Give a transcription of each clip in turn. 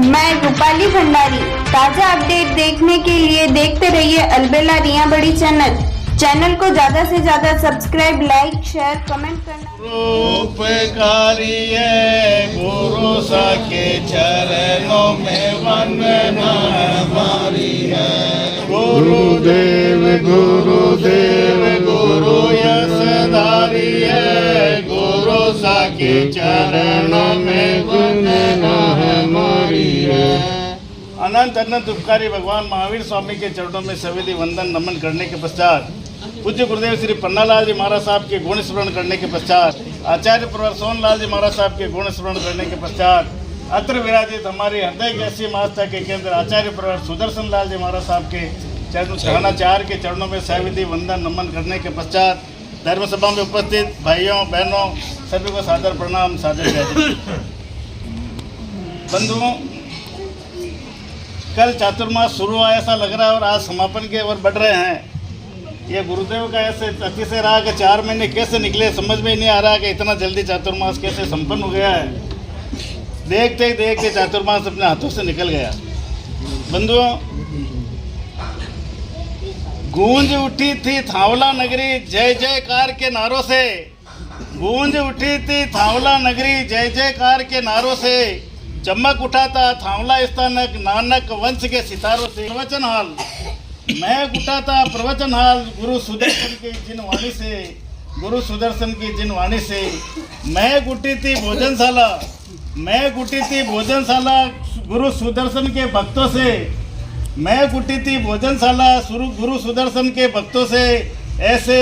मैं रूपाली भंडारी। ताजा अपडेट देखने के लिए देखते रहिए अलबेला रिया बड़ी चैनल को ज्यादा से ज्यादा सब्सक्राइब, लाइक, शेयर, कमेंट करना। रूपकारी है गुरु सा के चरणों में वंदना हमारी है। गुरुदेव गुरुदेव गुरु यशधारी है, गुरु सा के चरणों में वंदना हमारी है। अनंत अनंत उपकारी भगवान महावीर स्वामी के चरणों में सवेदी वंदन नमन करने के पश्चात पूज्य गुरुदेव श्री पन्नालाल जी महाराज साहब के गुण स्मरण करने के पश्चात आचार्य प्रवर सोनलाल जी महाराज साहब के गुण स्मरण करने के पश्चात अत्र विराजित हमारे हृदय की अस्सी आस्था के केंद्र आचार्य प्रवर सुदर्शन लाल जी महाराज साहब के चरणाचार्य के चरणों में सविधि वंदन नमन करने के पश्चात धर्म सभा में उपस्थित भाइयों बहनों सभी को सादर प्रणाम सादर जय। बंधुओं, कल चातुर्मास शुरू हुआ ऐसा लग रहा है और आज समापन की ओर बढ़ रहे हैं। ये गुरुदेव का ऐसे अतिशय रहा कि 4 महीने कैसे निकले समझ में ही नहीं आ रहा कि इतना जल्दी चातुर्मास कैसे संपन्न हो गया है। देखते ही देखते चातुर्मास अपने हाथों से निकल गया। बंधुओं, गूंज उठी थी थावला नगरी जय जयकार के नारों से, गूंज उठी थी थावला नगरी जय जयकार के नारों से, चमक उठा था थावला स्थानक नानक वंश के सितारों से। प्रवचन हाल मैं उठा था प्रवचन हाल गुरु सुदर्शन की जिन वाणी से, गुरु सुदर्शन की जिन वाणी से। मैं उठी थी भोजनशाला, मैं उठी थी भोजनशाला गुरु सुदर्शन के भक्तों से, मैं उठी थी भोजनशाला गुरु सुदर्शन के भक्तों से। ऐसे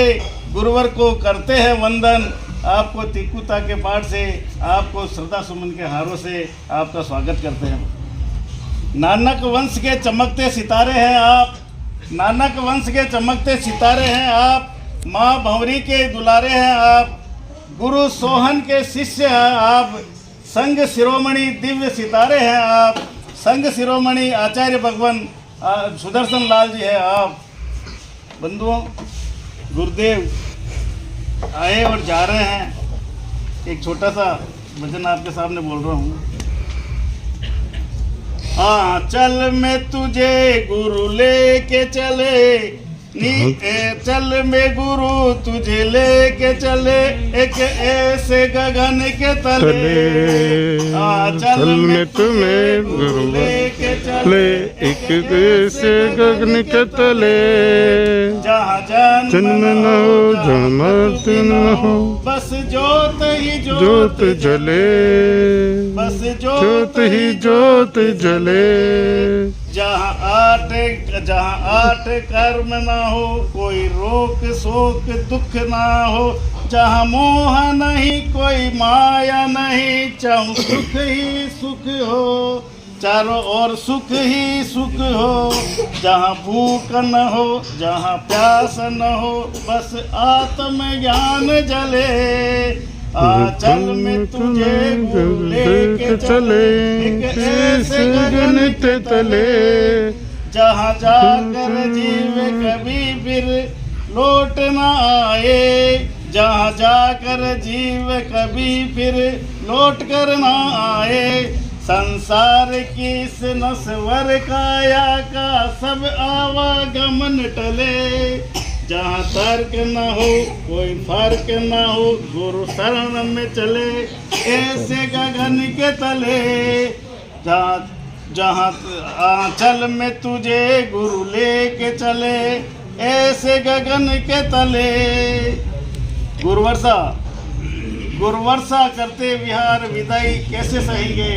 गुरुवर को करते हैं वंदन, आपको तिकुता के पाठ से, आपको श्रद्धा सुमन के हारों से आपका स्वागत करते हैं। नानक वंश के चमकते सितारे हैं आप, नानक वंश के चमकते सितारे हैं आप, माँ भंवरी के दुलारे हैं आप, गुरु सोहन के शिष्य हैं आप, संघ शिरोमणि दिव्य सितारे हैं आप, संघ शिरोमणि आचार्य भगवान सुदर्शन लाल जी है आप। बंधुओं, गुरुदेव आए और जा रहे हैं। एक छोटा सा भजन आपके सामने बोल रहा हूँ। चल मैं तुझे गुरु लेके चले, चल मैं गुरु तुझे लेके चले एक ऐसे गगन के तले। चल मैं तुम्हें गुरु लेके चले एक ऐसे गगन के तले, जहाँ जन्म न हो जहाँ मृत्यु न हो, बस जोत ही जोत जले, बस जोत ही जोत जले। जहाँ आठ कर्म ना हो, कोई रोक शोक दुख ना हो, जहाँ मोह नहीं कोई माया नहीं, चाहूँ सुख ही सुख हो, चारों ओर सुख ही सुख हो, जहाँ भूख न हो जहाँ प्यास न हो, बस आत्म ज्ञान जले। चल मैं तुझे गुरु लेके चले एक ऐसे गगन के तले, जहाँ जाकर जीव कभी फिर लौट न आए, जहाँ जाकर जीव कभी फिर लौट कर न आए। संसार की इस नस्वर काया का सब आवागमन टले, जहाँ तर्क न हो कोई फर्क न हो, गुरु शरण में चले ऐसे गगन के तले। जहाँ चल मैं तुझे गुरु लेके चले ऐसे गगन के तले। गुरुवर्षा गुरुवर्षा करते विहार विदाई कैसे सहेंगे,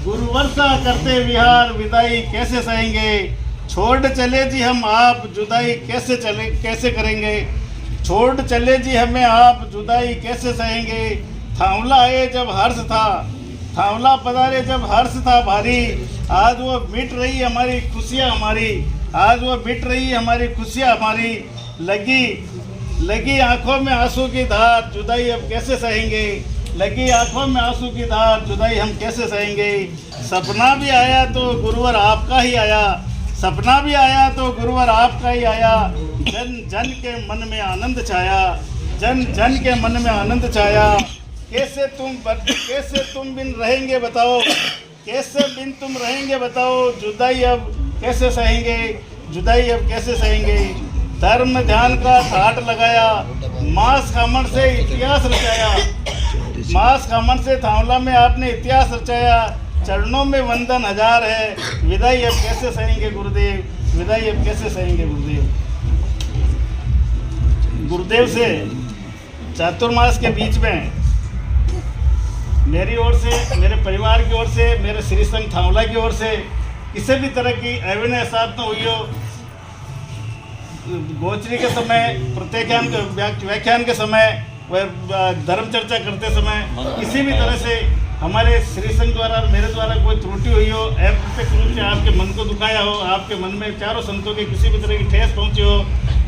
गुरुवर्षा करते विहार विदाई कैसे सहेंगे। छोड़ चले जी हम आप जुदाई कैसे करेंगे, छोड़ चले जी हमें आप जुदाई कैसे सहेंगे। थावला आए जब हर्ष था, थावला पधारे जब हर्ष था भारी, आज वो मिट रही हमारी खुशियाँ हमारी, आज वो मिट रही हमारी खुशियाँ हमारी। लगी आंखों में आंसू की धार, जुदाई अब कैसे सहेंगे, लगी आंखों में आंसू की धार, जुदाई हम कैसे सहेंगे। सपना भी आया तो गुरुवर आपका ही आया, सपना भी आया तो गुरुवर आपका ही आया। जन जन के मन में आनंद छाया, जन जन के मन में आनंद छाया। कैसे तुम बिन रहेंगे बताओ, कैसे बिन तुम रहेंगे बताओ, जुदाई अब कैसे सहेंगे, जुदाई अब कैसे सहेंगे। धर्म ध्यान का ठाट लगाया, मांस खामन से इतिहास रचाया, मांस खामन से थावला में आपने इतिहास रचाया। चरणों में वंदन हजार है, विदाई अब कैसे सहेंगे गुरुदेव, विदाई अब कैसे सहेंगे गुरुदेव। गुरुदेव से चातुर्मास के बीच में मेरी ओर से, मेरे परिवार की ओर से, मेरे श्री संघ थावला की ओर से किसी भी तरह की अभिनय साथ न हुई हो। गोचरी के समय, व्याख्यान के समय, वह धर्म चर्चा करते समय किसी भी तरह से हमारे श्री संघ द्वारा, मेरे द्वारा कोई त्रुटि हुई हो, अप्रत्यक्ष रूप से आपके मन को दुखाया हो, आपके मन में चारों संतों के किसी भी तरह की ठेस पहुंची हो,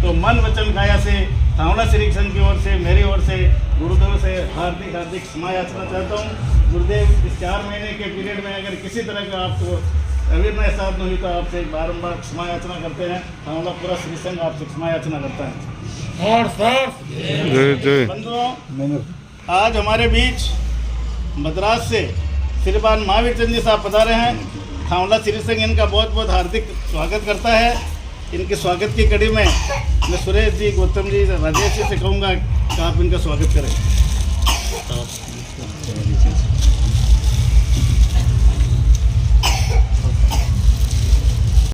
तो मन वचन काया से थावला श्री संघ की ओर से, मेरी ओर से, गुरुदेव से हार्दिक हार्दिक क्षमा याचना चाहता हूँ। गुरुदेव, इस 4 महीने के पीरियड में अगर किसी तरह का आपको अविर्णय साथ नहीं हुई तो आपसे बारंबार क्षमा याचना करते हैं। थावला पूरा श्री संघ आपसे क्षमा याचना करता है। बंधुओं, आज हमारे बीच मद्रास से श्रीमान महावीर चंद जी साहब पधारे हैं। थावला श्री संघ इनका बहुत बहुत हार्दिक स्वागत करता है। इनके स्वागत की कड़ी में मैं सुरेश जी, गौतम जी, राजेश जी से कहूँगा कि आप इनका स्वागत करें।